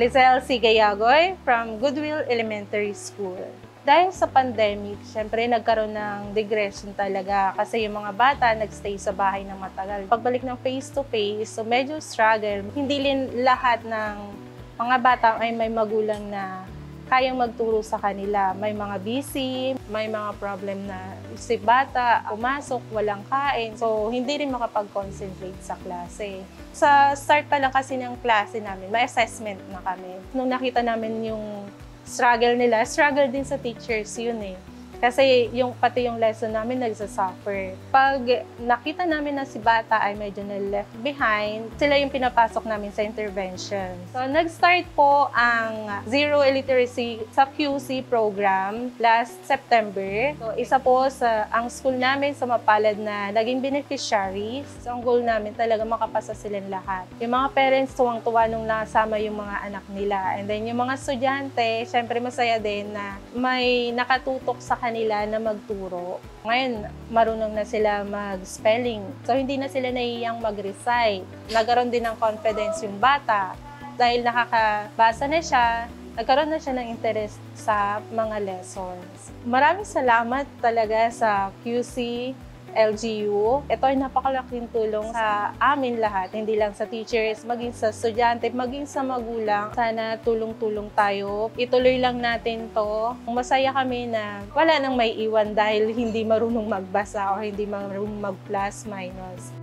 Lizel C. Gayagoy from Goodwill Elementary School. Dahil sa pandemic, syempre nagkaroon ng digression talaga kasi yung mga bata nagstay sa bahay ng matagal. Pagbalik ng face-to-face, so medyo struggle. Hindi rin lahat ng mga bata ay may magulang na kayang magturo sa kanila. May mga busy, may mga problem na si bata, pumasok, walang kain. So, hindi rin makapag-concentrate sa klase. Sa start pa lang kasi ng klase namin, may assessment na kami. Nung nakita namin yung struggle nila, struggle din sa teachers yun eh. Kasi pati yung lesson namin nagsasuffer. Pag nakita namin na si bata ay medyo na-left behind, sila yung pinapasok namin sa intervention. So, nag-start po ang Zero Illiteracy sa QC program last September. So, isa po ang school namin sa mapalad na naging beneficiaries. So, ang goal namin talaga makapasa silang lahat. Yung mga parents tuwang-tuwa nung nasama yung mga anak nila. And then yung mga estudyante, syempre masaya din na may nakatutok sa kanila na magturo. Ngayon, marunong na sila mag-spelling. So, hindi na sila nahihiyang mag-recite. Nagkaroon din ng confidence yung bata. Dahil nakakabasa na siya, nagkaroon na siya ng interest sa mga lessons. Maraming salamat talaga sa QC, LGU. Ito ay napakalaking tulong sa amin lahat, hindi lang sa teachers, maging sa estudyante, maging sa magulang. Sana tulong-tulong tayo. Ituloy lang natin to. Masaya kami na wala nang may iwan dahil hindi marunong magbasa o hindi marunong mag-plus, minus.